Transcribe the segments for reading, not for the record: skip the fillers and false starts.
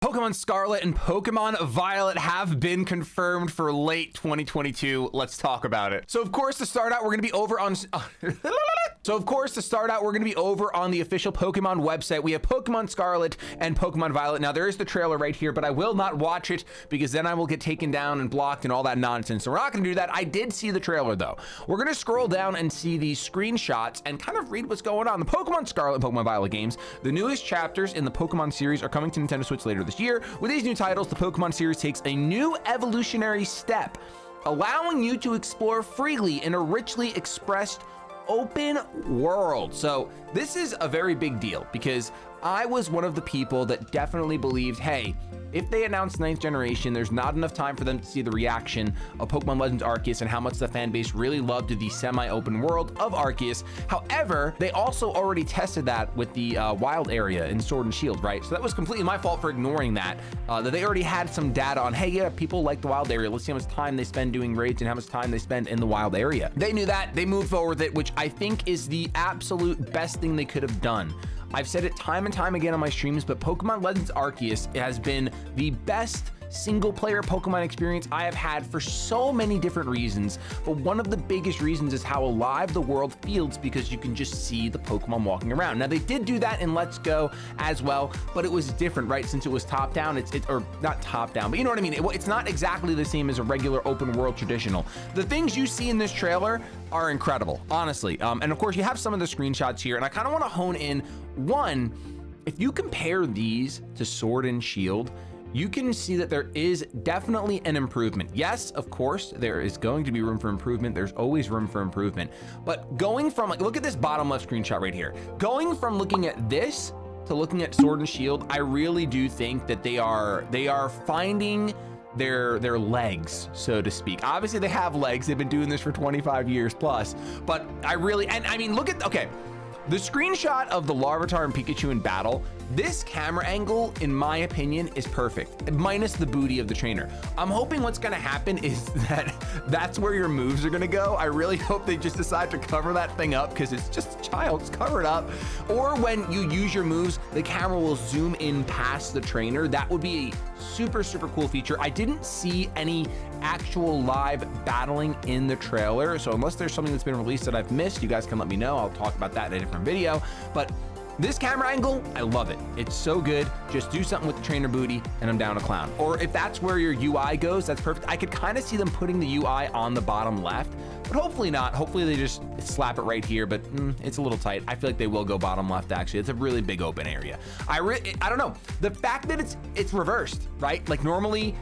Pokemon Scarlet and Pokemon Violet have been confirmed for late 2022. Let's talk about it. So of course, to start out, we're going to be over on the official Pokemon website. We have Pokemon Scarlet and Pokemon Violet. Now there is the trailer right here, but I will not watch it because then I will get taken down and blocked and all that nonsense. So we're not going to do that. I did see the trailer though. We're going to scroll down and see these screenshots and kind of read what's going on. The Pokemon Scarlet and Pokemon Violet games, the newest chapters in the Pokemon series, are coming to Nintendo Switch later this year. With these new titles, the Pokemon series takes a new evolutionary step, allowing you to explore freely in a richly expressed open world. So this is a very big deal because I was one of the people that definitely believed, hey, if they announce 9th generation, there's not enough time for them to see the reaction of Pokemon Legends Arceus and how much the fan base really loved the semi-open world of Arceus. However, they also already tested that with the wild area in Sword and Shield, right? So that was completely my fault for ignoring that they already had some data on, hey, yeah, people like the wild area. Let's see how much time they spend doing raids and how much time they spend in the wild area. They knew that, they moved forward with it, which I think is the absolute best thing they could have done. I've said it time and time again on my streams, but Pokemon Legends Arceus has been the best single player Pokemon experience I have had for so many different reasons. But one of the biggest reasons is how alive the world feels because you can just see the Pokemon walking around. Now they did do that in Let's Go as well, but it was different, right? Since it was top down, or not top down, but you know what I mean? It's not exactly the same as a regular open world traditional. The things you see in this trailer are incredible, honestly. And of course you have some of the screenshots here, and I kind of want to hone in. One, if you compare these to Sword and Shield, you can see that there is definitely an improvement. Yes, of course, there is going to be room for improvement. There's always room for improvement. But going from, like, look at this bottom left screenshot right here. Going from looking at this to looking at Sword and Shield, I really do think that they are finding their legs, so to speak. Obviously, they have legs. They've been doing this for 25 years plus. But I mean, look at, okay. The screenshot of the Larvitar and Pikachu in battle, this camera angle, in my opinion, is perfect, minus the booty of the trainer. I'm hoping what's gonna happen is that that's where your moves are gonna go. I really hope they just decide to cover that thing up because it's just a child, it's covered up. Or when you use your moves, the camera will zoom in past the trainer. That would be a super, super cool feature. I didn't see any actual live battling in the trailer, so unless there's something that's been released that I've missed, you guys can let me know. I'll talk about that in a different video. But this camera angle, I love it. It's so good. Just do something with the trainer booty and I'm down to clown. Or if that's where your UI goes, that's perfect. I could kind of see them putting the UI on the bottom left, but hopefully not. Hopefully they just slap it right here, but it's a little tight. I feel like they will go bottom left, actually. It's a really big open area. I don't know. The fact that it's reversed, right? Like normally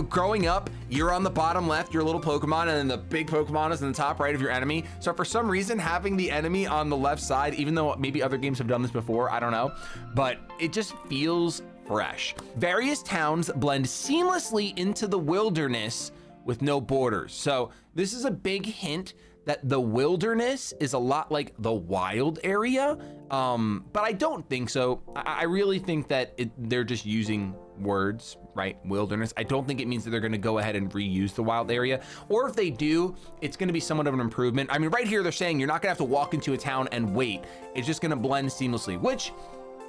growing up, you're on the bottom left, your little Pokemon, and then the big Pokemon is in the top right of your enemy. So for some reason, having the enemy on the left side, even though maybe other games have done this before, I don't know, but it just feels fresh. Various towns blend seamlessly into the wilderness with no borders. So this is a big hint that the wilderness is a lot like the wild area, but I don't think so. I really think that they're just using words, right? Wilderness. I don't think it means that they're going to go ahead and reuse the wild area, or if they do, it's going to be somewhat of an improvement. I mean, right here they're saying you're not going to have to walk into a town and wait. It's just going to blend seamlessly, which,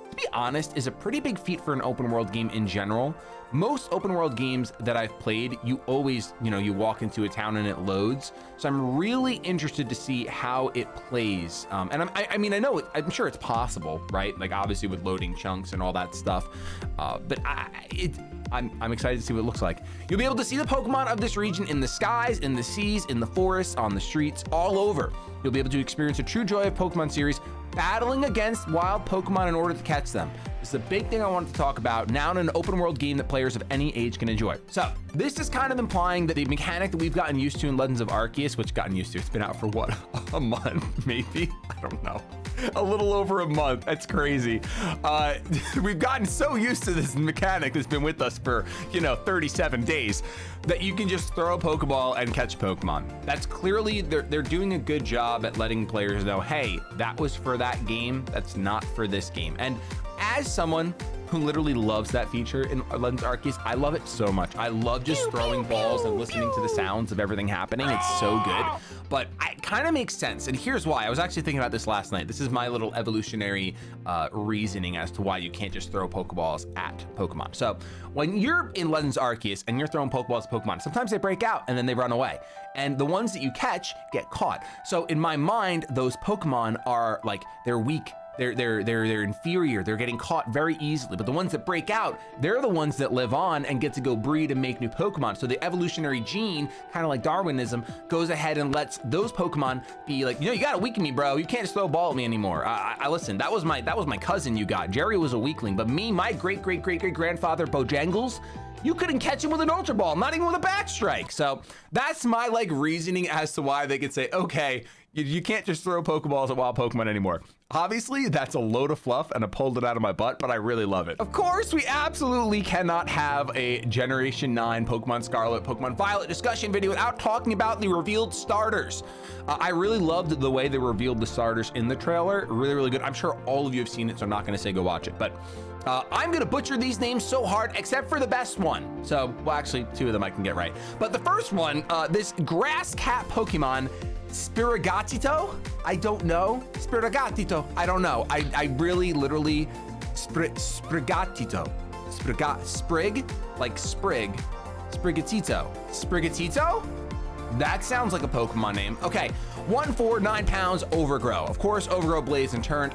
to be honest, is a pretty big feat for an open world game in general. Most open world games that I've played, you always, you walk into a town and it loads. So I'm really interested to see how it plays. And I'm sure it's possible, right? Like obviously with loading chunks and all that stuff. But I'm excited to see what it looks like. You'll be able to see the Pokemon of this region in the skies, in the seas, in the forests, on the streets, all over. You'll be able to experience a true joy of Pokemon series, battling against wild Pokemon in order to catch them. This is a big thing I wanted to talk about now in an open world game that players of any age can enjoy. So this is kind of implying that the mechanic that we've gotten used to in Legends of Arceus, which gotten used to, it's been out for what, a month, maybe? I don't know. A little over a month. That's crazy. We've gotten so used to this mechanic that's been with us for, 37 days that you can just throw a Pokeball and catch Pokemon. That's clearly, they're doing a good job at letting players know, hey, that was for that game. That's not for this game. And as someone who literally loves that feature in Legends Arceus. I love it so much. I love just throwing balls and listening to the sounds of everything happening. It's so good, but it kind of makes sense. And here's why. I was actually thinking about this last night. This is my little evolutionary reasoning as to why you can't just throw Pokeballs at Pokemon. So when you're in Legends Arceus and you're throwing Pokeballs at Pokemon, sometimes they break out and then they run away. And the ones that you catch get caught. So in my mind, those Pokemon are like, they're weak. They're inferior. They're getting caught very easily. But the ones that break out, they're the ones that live on and get to go breed and make new Pokemon. So the evolutionary gene, kind of like Darwinism, goes ahead and lets those Pokemon be like, you gotta weaken me, bro. You can't just throw a ball at me anymore. I listen. That was my cousin you got. Jerry was a weakling, but me, my great grandfather Bojangles, you couldn't catch him with an Ultra Ball, not even with a back strike. So that's my reasoning as to why they could say, okay, you can't just throw Pokeballs at wild Pokemon anymore. Obviously, that's a load of fluff and I pulled it out of my butt, but I really love it. Of course, we absolutely cannot have a Generation 9 Pokemon Scarlet, Pokemon Violet discussion video without talking about the revealed starters. I really loved the way they revealed the starters in the trailer. Really good. I'm sure all of you have seen it, so I'm not going to say go watch it, but I'm going to butcher these names so hard, except for the best one. So, well, actually, 2 of them I can get right. But the first one, this grass cat Pokemon, Sprigatito? I don't know. Sprigatito. I don't know. I really literally Sprigatito. Sprig? Like sprig. Sprigatito? That sounds like a Pokemon name. Okay, 149 pounds Overgrow. Of course, Overgrow blades and torrent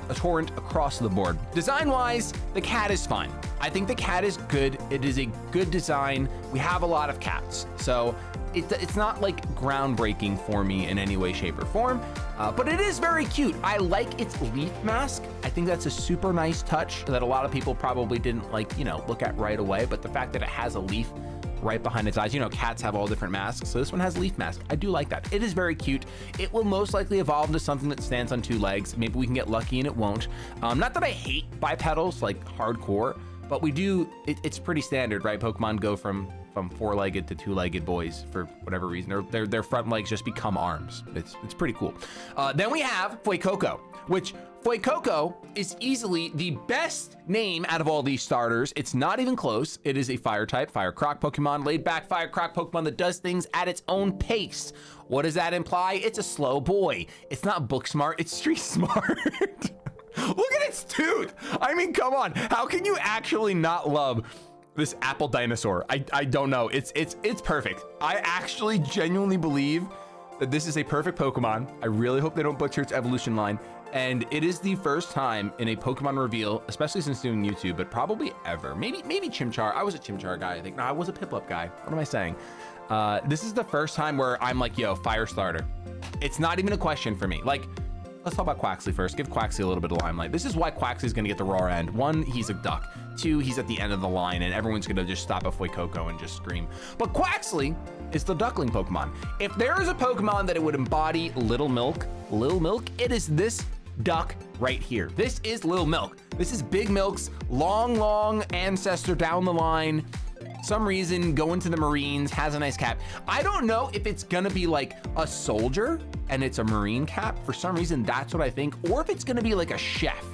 across the board. Design-wise, the cat is fine. I think the cat is good. It is a good design. We have a lot of cats, so it's not groundbreaking for me in any way, shape, or form, but it is very cute. I like its leaf mask. I think that's a super nice touch that a lot of people probably didn't look at right away, but the fact that it has a leaf right behind its eyes. Cats have all different masks, so this one has leaf mask. I do like that. It is very cute. It will most likely evolve into something that stands on 2 legs. Maybe we can get lucky and it won't. Not that I hate bipedals hardcore, but we do, it's pretty standard, right? Pokemon go from 4-legged to 2-legged boys for whatever reason. Their front legs just become arms. It's pretty cool. Then we have Fuecoco, which Fuecoco is easily the best name out of all these starters. It's not even close. It is a fire type, Fire Croc Pokemon, laid back Fire Croc Pokemon that does things at its own pace. What does that imply? It's a slow boy. It's not book smart, it's street smart. Look at its tooth. I mean, come on. How can you actually not love this apple dinosaur? I don't know. It's perfect. I actually genuinely believe that this is a perfect Pokemon. I really hope they don't butcher its evolution line. And it is the first time in a Pokemon reveal, especially since doing YouTube, but probably ever. Maybe Chimchar. I was a Chimchar guy, I think. No, I was a Piplup guy. What am I saying? This is the first time where I'm like, yo, fire starter. It's not even a question for me. Let's talk about Quaxly first. Give Quaxly a little bit of limelight. This is why Quaxly's gonna get the raw end. 1, he's a duck. 2, he's at the end of the line and everyone's gonna just stop at Fuecoco and just scream. But Quaxly is the duckling Pokemon. If there is a Pokemon that it would embody Little Milk, it is this duck right here. This is Little Milk. This is Big Milk's long ancestor down the line. Some reason going to the Marines, has a nice cap. I don't know if it's gonna be like a soldier and it's a Marine cap. For some reason, that's what I think. Or if it's gonna be like a chef.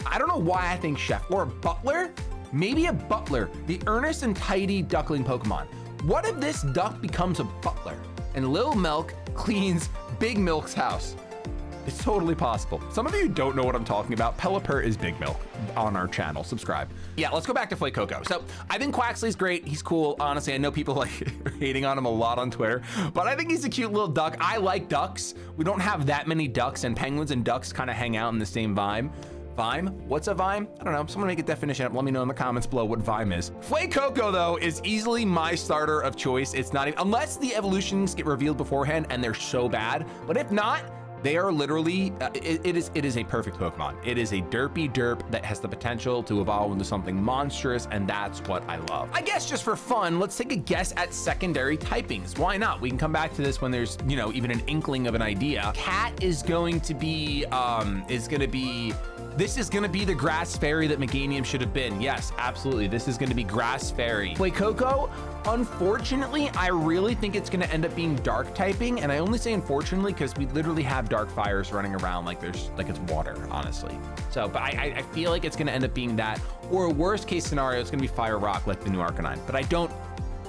I don't know why I think chef. Or a butler. Maybe a butler. The earnest and tidy duckling Pokemon. What if this duck becomes a butler and Little Milk cleans Big Milk's house? It's totally possible. Some of you don't know what I'm talking about. Pelipper is Big Milk on our channel. Subscribe. Yeah, let's go back to Fuecoco. So I think Quaxly's great. He's cool. Honestly, I know people hating on him a lot on Twitter, but I think he's a cute little duck. I like ducks. We don't have that many ducks, and penguins and ducks kind of hang out in the same vibe. Vime? What's a vime? I don't know. Someone make a definition up. Let me know in the comments below what vime is. Fuecoco, though, is easily my starter of choice. It's not even, unless the evolutions get revealed beforehand and they're so bad, but if not, they are literally, it is a perfect Pokemon. It is a derpy derp that has the potential to evolve into something monstrous, and that's what I love. I guess just for fun, let's take a guess at secondary typings. Why not? We can come back to this when there's, even an inkling of an idea. Cat is going to be, This is gonna be the grass fairy that Meganium should have been. Yes, absolutely. This is gonna be grass fairy. Fuecoco, unfortunately, I really think it's gonna end up being dark typing. And I only say unfortunately because we literally have dark fires running around like it's water, honestly. So, but I feel like it's gonna end up being that, or worst case scenario, it's gonna be fire rock like the new Arcanine. But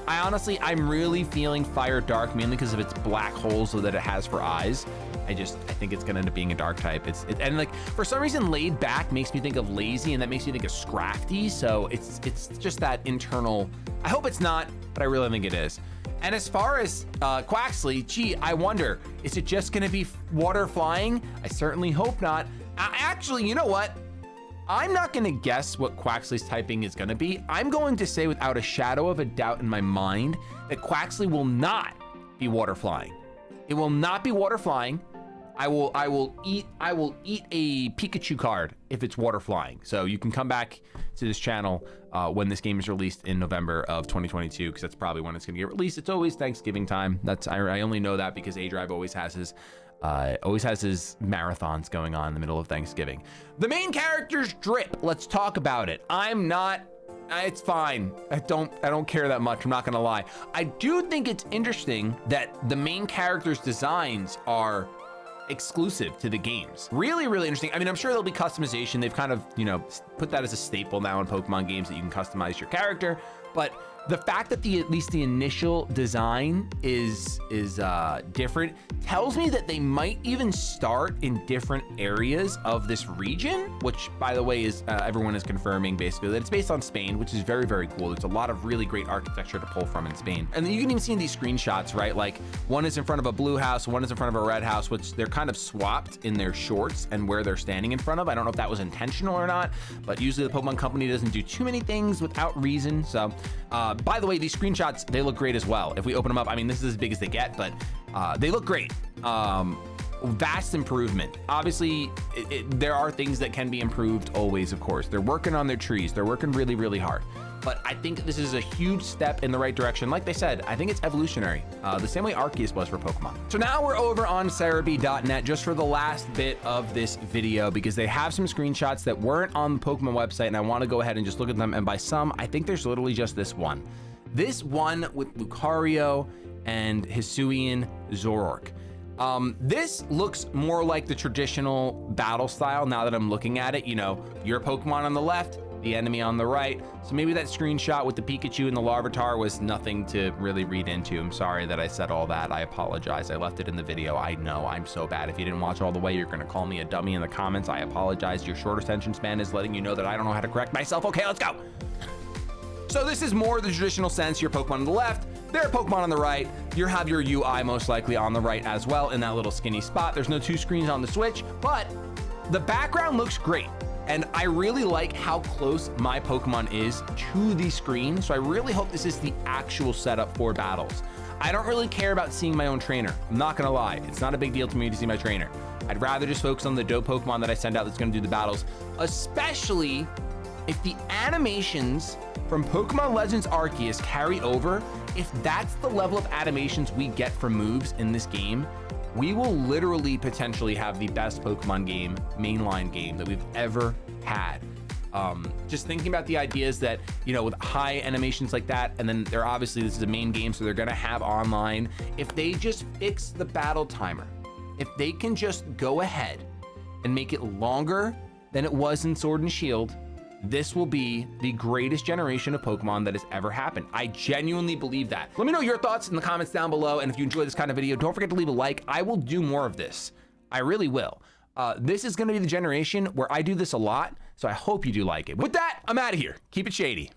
I'm really feeling fire dark mainly because of its black holes that it has for eyes. I think it's gonna end up being a dark type. And like for some reason, laid back makes me think of lazy, and that makes me think of Scrafty. So it's just that internal. I hope it's not, but I really think it is. And as far as Quaxly, gee, I wonder, is it just gonna be water flying? I certainly hope not. Actually, you know what? I'm not gonna guess what Quaxly's typing is gonna be. I'm going to say without a shadow of a doubt in my mind that Quaxly will not be water flying. It will not be water flying. I will eat a Pikachu card if it's water flying. So you can come back to this channel when this game is released in November of 2022, because that's probably when it's gonna get released. It's always Thanksgiving time. I only know that because A-Drive always has his marathons going on in the middle of Thanksgiving. The main character's drip. Let's talk about it. It's fine. I don't care that much. I'm not gonna lie. I do think it's interesting that the main character's designs are exclusive to the games. Really, really interesting. I mean, I'm sure there'll be customization. They've kind of, put that as a staple now in Pokemon games that you can customize your character. But the fact that at least the initial design is different tells me that they might even start in different areas of this region, which, by the way, is everyone is confirming basically that it's based on Spain, which is very, very cool. There's a lot of really great architecture to pull from in Spain. And then you can even see in these screenshots, right? Like one is in front of a blue house, one is in front of a red house, which they're kind of swapped in their shorts and where they're standing in front of. I don't know if that was intentional or not, but usually the Pokemon Company doesn't do too many things without reason. So, by the way, these screenshots, they look great as well. If we open them up, I mean, this is as big as they get, but they look great. Vast improvement. Obviously, there are things that can be improved always, of course. They're working on their trees. They're working really, really hard. But I think this is a huge step in the right direction. Like they said, I think it's evolutionary, the same way Arceus was for Pokemon. So now we're over on Serebii.net just for the last bit of this video, because they have some screenshots that weren't on the Pokemon website, and I want to go ahead and just look at them. And by some, I think there's literally just this one. This one with Lucario and Hisuian Zoroark. This looks more like the traditional battle style now that I'm looking at it. Your Pokemon on the left, the enemy on the right. So maybe that screenshot with the Pikachu and the Larvitar was nothing to really read into. I'm sorry that I said all that. I apologize. I left it in the video. I know, I'm so bad. If you didn't watch all the way, you're gonna call me a dummy in the comments. I apologize. Your short attention span is letting you know that I don't know how to correct myself. Okay, let's go. So this is more the traditional sense. Your Pokemon on the left, their Pokemon on the right. You have your UI most likely on the right as well in that little skinny spot. There's no two screens on the Switch, but the background looks great. And I really like how close my Pokemon is to the screen. So I really hope this is the actual setup for battles. I don't really care about seeing my own trainer. I'm not gonna lie. It's not a big deal to me to see my trainer. I'd rather just focus on the dope Pokemon that I send out that's gonna do the battles, especially if the animations from Pokemon Legends Arceus carry over. If that's the level of animations we get from moves in this game, we will literally potentially have the best Pokemon game, mainline game, that we've ever had. Just thinking about the ideas that, with high animations like that, and then they're obviously, this is a main game, so they're gonna have online. If they just fix the battle timer, if they can just go ahead and make it longer than it was in Sword and Shield, this will be the greatest generation of Pokemon that has ever happened. I genuinely believe that. Let me know your thoughts in the comments down below. And if you enjoy this kind of video, don't forget to leave a like. I will do more of this. I really will. This is gonna be the generation where I do this a lot. So I hope you do like it. With that, I'm out of here. Keep it shady.